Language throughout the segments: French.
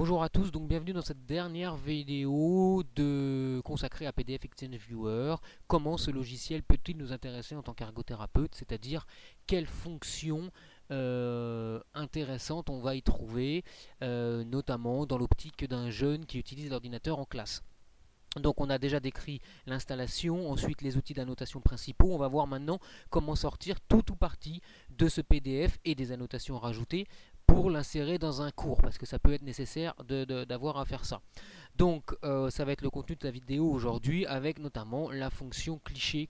Bonjour à tous, donc bienvenue dans cette dernière vidéo consacrée à PDF Exchange Viewer. Comment ce logiciel peut-il nous intéresser en tant qu'ergothérapeute, c'est-à-dire quelles fonctions intéressantes on va y trouver, notamment dans l'optique d'un jeune qui utilise l'ordinateur en classe. Donc on a déjà décrit l'installation, ensuite les outils d'annotation principaux. On va voir maintenant comment sortir tout ou partie de ce PDF et des annotations rajoutées pour l'insérer dans un cours, parce que ça peut être nécessaire d'avoir à faire ça. Donc ça va être le contenu de la vidéo aujourd'hui, avec notamment la fonction cliché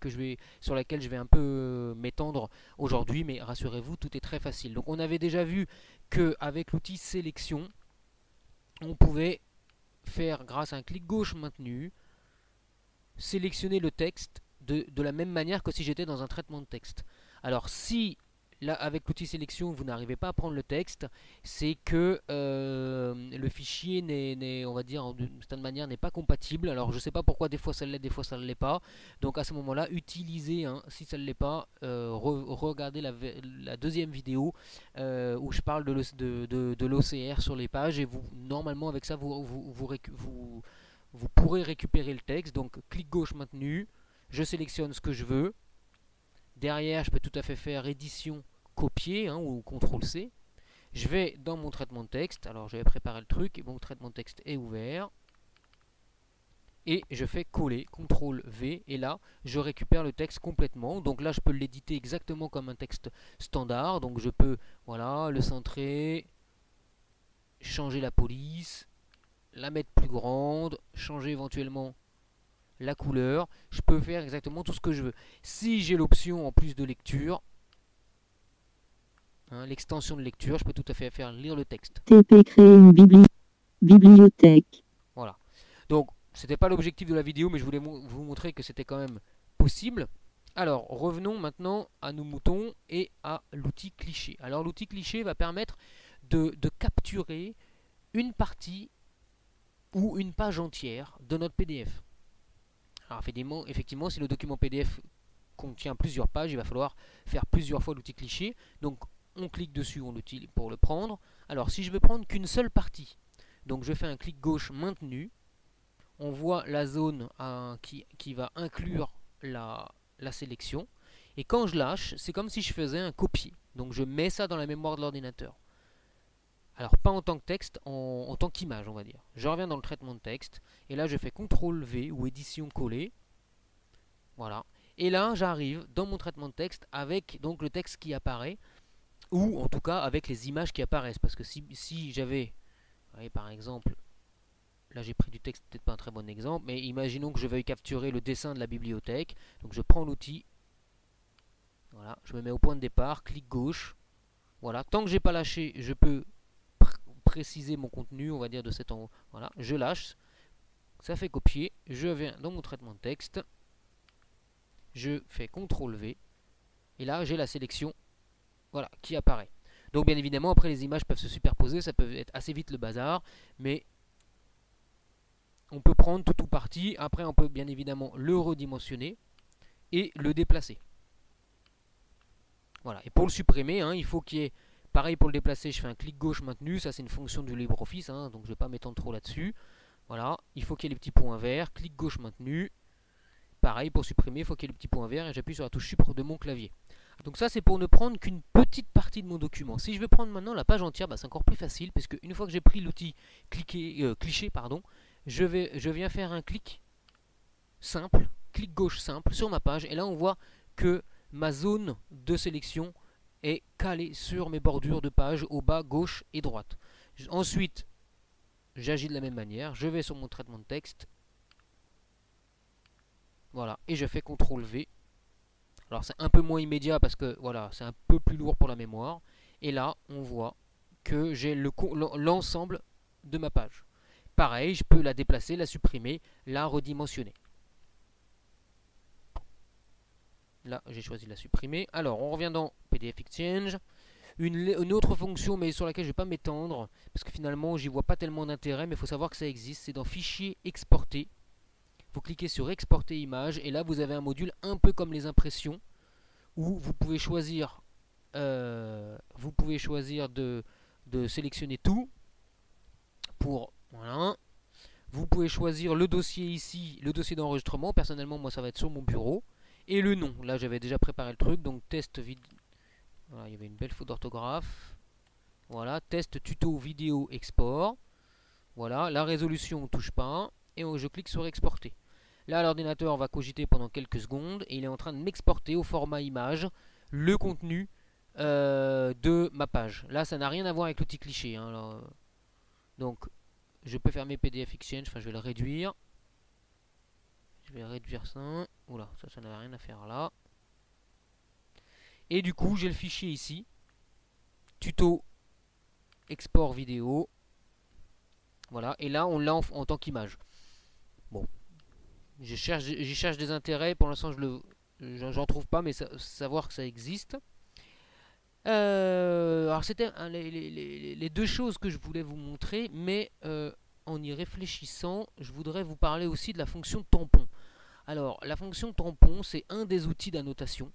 sur laquelle je vais un peu m'étendre aujourd'hui, mais rassurez-vous, tout est très facile. Donc on avait déjà vu qu'avec l'outil sélection, on pouvait faire, grâce à un clic gauche maintenu, sélectionner le texte de la même manière que si j'étais dans un traitement de texte. Alors si là avec l'outil sélection vous n'arrivez pas à prendre le texte, c'est que le fichier on va dire d'une certaine manière n'est pas compatible. Alors je sais pas pourquoi, des fois ça l'est, des fois ça ne l'est pas. Donc à ce moment là utilisez, si ça ne l'est pas, regardez la deuxième vidéo où je parle de l'OCR sur les pages, et vous normalement avec ça vous pourrez récupérer le texte. Donc clic gauche maintenu, je sélectionne ce que je veux. Derrière, je peux tout à fait faire édition copier, ou CTRL C. Je vais dans mon traitement de texte. Alors je vais préparer le truc, et mon traitement de texte est ouvert. Et je fais coller, CTRL V, et là je récupère le texte complètement. Donc là je peux l'éditer exactement comme un texte standard. Donc je peux, voilà, le centrer, changer la police, la mettre plus grande, changer éventuellement la couleur. Je peux faire exactement tout ce que je veux. Si j'ai l'option en plus de lecture, l'extension de lecture, je peux tout à fait faire lire le texte. TP créer une bibliothèque. Voilà. Donc, c'était pas l'objectif de la vidéo, mais je voulais vous montrer que c'était quand même possible. Alors, revenons maintenant à nos moutons et à l'outil cliché. Alors, l'outil cliché va permettre de capturer une partie ou une page entière de notre PDF. Alors, effectivement, si le document PDF contient plusieurs pages, il va falloir faire plusieurs fois l'outil cliché. Donc, on clique dessus pour le prendre. Alors, si je veux prendre qu'une seule partie, donc je fais un clic gauche maintenu, on voit la zone qui va inclure la sélection. Et quand je lâche, c'est comme si je faisais un copier. Donc je mets ça dans la mémoire de l'ordinateur. Alors pas en tant que texte, en tant qu'image, on va dire. Je reviens dans le traitement de texte, et là je fais CTRL V ou édition coller. Voilà. Et là j'arrive dans mon traitement de texte avec donc le texte qui apparaît, ou en tout cas avec les images qui apparaissent. Parce que si j'avais, par exemple, là j'ai pris du texte, peut-être pas un très bon exemple, mais imaginons que je veuille capturer le dessin de la bibliothèque. Donc je prends l'outil, voilà, je me mets au point de départ, clic gauche, voilà, tant que j'ai pas lâché, je peux préciser mon contenu, on va dire de cet en haut, voilà, je lâche, ça fait copier, je viens dans mon traitement de texte, je fais CTRL V, et là j'ai la sélection, voilà, qui apparaît. Donc bien évidemment, après les images peuvent se superposer, ça peut être assez vite le bazar, mais on peut prendre tout ou partie. Après on peut bien évidemment le redimensionner et le déplacer. Voilà. Et pour le supprimer, il faut qu'il y ait, pareil pour le déplacer, je fais un clic gauche maintenu, ça c'est une fonction du LibreOffice, donc je ne vais pas m'étendre trop là-dessus. Voilà, il faut qu'il y ait les petits points verts, clic gauche maintenu. Pareil pour supprimer, il faut qu'il y ait le petit point vert, et j'appuie sur la touche Sup de mon clavier. Donc ça c'est pour ne prendre qu'une petite partie de mon document. Si je veux prendre maintenant la page entière, c'est encore plus facile, parce qu'une fois que j'ai pris l'outil cliché, je viens faire un clic simple, clic gauche simple sur ma page, et là on voit que ma zone de sélection est calée sur mes bordures de page au bas, gauche et droite. Ensuite, j'agis de la même manière, je vais sur mon traitement de texte, voilà, et je fais CTRL V. Alors c'est un peu moins immédiat parce que voilà, c'est un peu plus lourd pour la mémoire, et là on voit que j'ai l'ensemble de ma page. Pareil, je peux la déplacer, la supprimer, la redimensionner. Là, j'ai choisi de la supprimer. Alors, on revient dans PDF Exchange. Une autre fonction, mais sur laquelle je ne vais pas m'étendre, parce que finalement, j'y vois pas tellement d'intérêt, mais il faut savoir que ça existe. C'est dans Fichier, Exporter. Vous cliquez sur Exporter image, et là, vous avez un module un peu comme les impressions, où vous pouvez choisir, de sélectionner tout pour... Voilà. Vous pouvez choisir le dossier ici, le dossier d'enregistrement. Personnellement, moi, ça va être sur mon bureau. Et le nom. Là, j'avais déjà préparé le truc. Donc, test vidéo. Voilà, il y avait une belle faute d'orthographe. Voilà, test tuto vidéo export. Voilà, la résolution, on ne touche pas. Et je clique sur exporter. Là, l'ordinateur va cogiter pendant quelques secondes. Et il est en train de m'exporter au format image le contenu de ma page. Là, ça n'a rien à voir avec l'outil cliché. Hein, alors, donc, je peux fermer PDF Exchange. Enfin, je vais le réduire. Je vais réduire ça. Oula, ça n'a rien à faire là. Et du coup, j'ai le fichier ici. Tuto export vidéo. Voilà. Et là, on l'a en tant qu'image. Bon. J'y cherche des intérêts. Pour l'instant, j'en trouve pas, mais savoir que ça existe. Alors, c'était les deux choses que je voulais vous montrer, mais en y réfléchissant, je voudrais vous parler aussi de la fonction tampon. Alors, la fonction tampon, c'est un des outils d'annotation.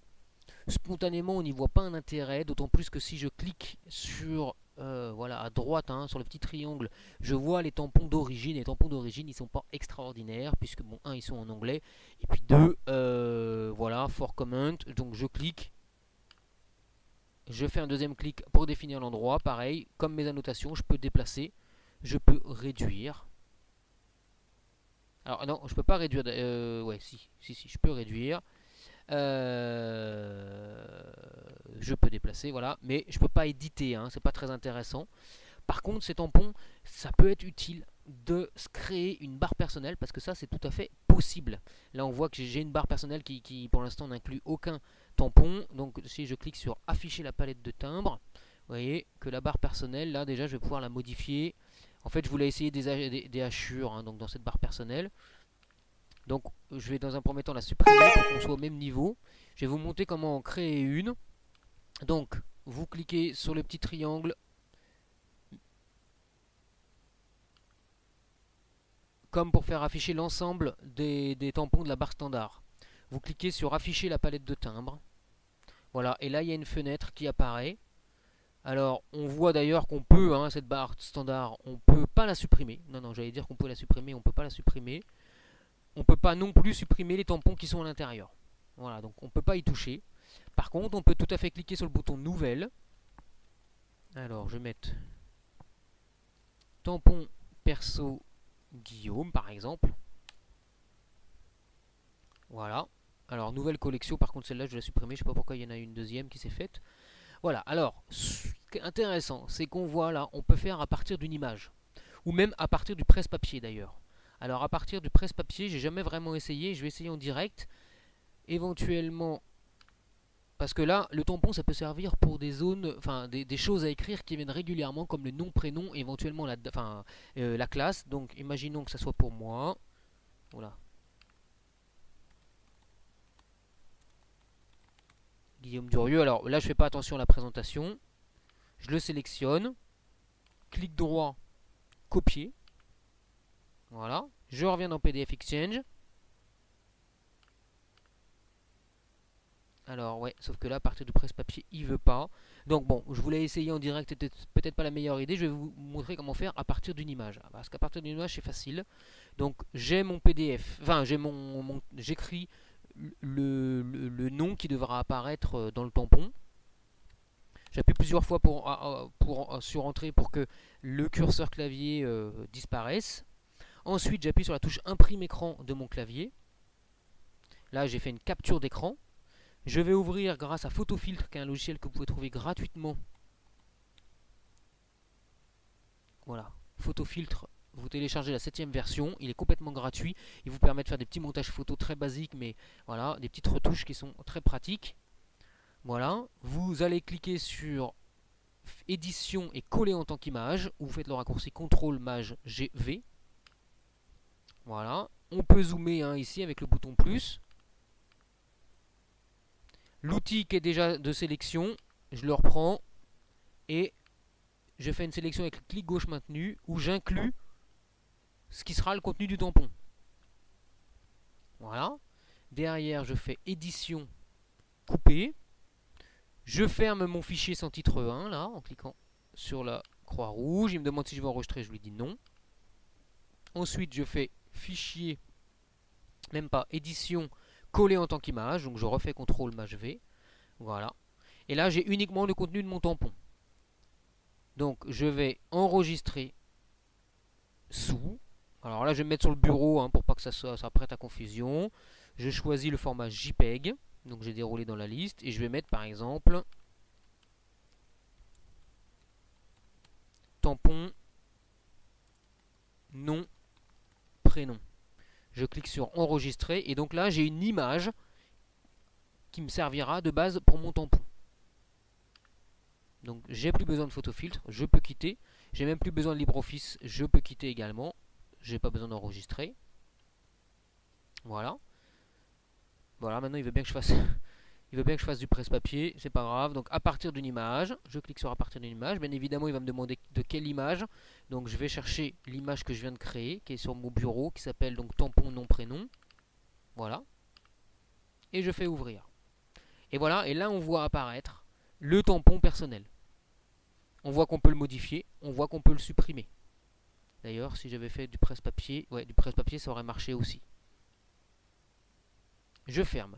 Spontanément, on n'y voit pas un intérêt, d'autant plus que si je clique sur, voilà, à droite, hein, sur le petit triangle, je vois les tampons d'origine. Les tampons d'origine, ils sont pas extraordinaires, puisque, bon, un, ils sont en anglais, et puis deux, voilà, for comment, donc je clique. Je fais un deuxième clic pour définir l'endroit. Pareil, comme mes annotations, je peux déplacer, je peux réduire. Alors non, je peux pas réduire. Ouais, si, je peux réduire. Je peux déplacer, voilà, mais je peux pas éditer. Hein, c'est pas très intéressant. Par contre, ces tampons, ça peut être utile de se créer une barre personnelle parce que ça, c'est tout à fait possible. Là, on voit que j'ai une barre personnelle qui pour l'instant, n'inclut aucun tampon. Donc, si je clique sur afficher la palette de timbres, vous voyez que la barre personnelle, là, déjà, je vais pouvoir la modifier. En fait, je voulais essayer des hachures hein, donc dans cette barre personnelle. Donc, je vais dans un premier temps la supprimer pour qu'on soit au même niveau. Je vais vous montrer comment en créer une. Donc, vous cliquez sur le petit triangle. Comme pour faire afficher l'ensemble des tampons de la barre standard. Vous cliquez sur afficher la palette de timbres. Voilà, et là il y a une fenêtre qui apparaît. Alors on voit d'ailleurs qu'on peut, hein, cette barre standard, on peut pas la supprimer. Non, j'allais dire qu'on peut la supprimer, on peut pas la supprimer. On peut pas non plus supprimer les tampons qui sont à l'intérieur. Voilà, donc on peut pas y toucher. Par contre, on peut tout à fait cliquer sur le bouton nouvelle. Alors je vais mettre tampon perso Guillaume par exemple. Voilà. Alors nouvelle collection, par contre celle-là je vais la supprimer, je sais pas pourquoi il y en a une deuxième qui s'est faite. Voilà, alors ce qui est intéressant, c'est qu'on voit là, on peut faire à partir d'une image. Ou même à partir du presse-papier d'ailleurs. Alors à partir du presse-papier, j'ai jamais vraiment essayé, je vais essayer en direct. Éventuellement, parce que là, le tampon ça peut servir pour des zones, enfin des choses à écrire qui viennent régulièrement, comme le nom, prénom, éventuellement la classe. Donc imaginons que ça soit pour moi. Voilà. Guillaume Durieux. Alors là, je fais pas attention à la présentation. Je le sélectionne. Clic droit, copier. Voilà. Je reviens dans PDF Exchange. Alors ouais, sauf que là, à partir du presse-papier, il veut pas. Donc bon, je voulais essayer en direct, c'était peut-être pas la meilleure idée. Je vais vous montrer comment faire à partir d'une image. Parce qu'à partir d'une image, c'est facile. Donc j'ai mon PDF, enfin j'écris le nom qui devra apparaître dans le tampon. J'appuie plusieurs fois sur Entrée pour que le curseur clavier disparaisse. Ensuite, j'appuie sur la touche Imprime écran de mon clavier. Là, j'ai fait une capture d'écran. Je vais ouvrir grâce à Photofiltre, qui est un logiciel que vous pouvez trouver gratuitement. Voilà, Photofiltre, vous téléchargez la 7ème version, il est complètement gratuit. Il vous permet de faire des petits montages photos très basiques, mais voilà, des petites retouches qui sont très pratiques. Voilà, vous allez cliquer sur édition et coller en tant qu'image, ou vous faites le raccourci CTRL MAJ GV. Voilà, on peut zoomer hein, ici avec le bouton plus. L'outil qui est déjà de sélection, je le reprends et je fais une sélection avec le clic gauche maintenu où j'inclus ce qui sera le contenu du tampon. Voilà. Derrière, je fais édition, couper. Je ferme mon fichier sans titre 1 là en cliquant sur la croix rouge. Il me demande si je veux enregistrer, je lui dis non. Ensuite, je fais fichier, même pas, édition, coller en tant qu'image. Donc je refais CTRL Maj V. Voilà. Et là, j'ai uniquement le contenu de mon tampon. Donc je vais enregistrer sous. Alors là, je vais me mettre sur le bureau hein, pour pas que ça prête à confusion. Je choisis le format JPEG. Donc j'ai déroulé dans la liste. Et je vais mettre par exemple tampon nom prénom. Je clique sur enregistrer. Et donc là, j'ai une image qui me servira de base pour mon tampon. Donc j'ai plus besoin de photofiltre, je peux quitter. J'ai même plus besoin de LibreOffice, je peux quitter également. J'ai pas besoin d'enregistrer. Voilà. Voilà, maintenant il veut bien que je fasse il veut bien que je fasse du presse-papier, c'est pas grave. Donc à partir d'une image, je clique sur à partir d'une image. Bien évidemment, il va me demander de quelle image. Donc je vais chercher l'image que je viens de créer, qui est sur mon bureau, qui s'appelle donc tampon nom prénom. Voilà. Et je fais ouvrir. Et voilà, et là on voit apparaître le tampon personnel. On voit qu'on peut le modifier, on voit qu'on peut le supprimer. D'ailleurs, si j'avais fait du presse-papier, ouais, du presse-papier, ça aurait marché aussi. Je ferme.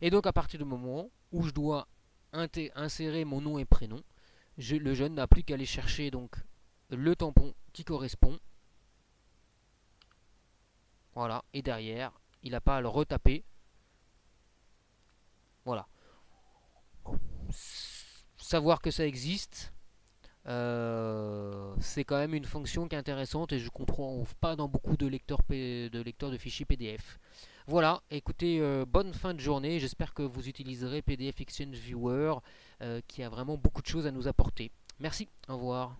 Et donc, à partir du moment où je dois insérer mon nom et prénom, le jeune n'a plus qu'à aller chercher donc le tampon qui correspond. Voilà. Et derrière, il n'a pas à le retaper. Voilà. Savoir que ça existe, c'est quand même une fonction qui est intéressante et je ne comprends pas dans beaucoup de lecteurs de fichiers PDF. Voilà, écoutez, bonne fin de journée. J'espère que vous utiliserez PDF Exchange Viewer qui a vraiment beaucoup de choses à nous apporter. Merci, au revoir.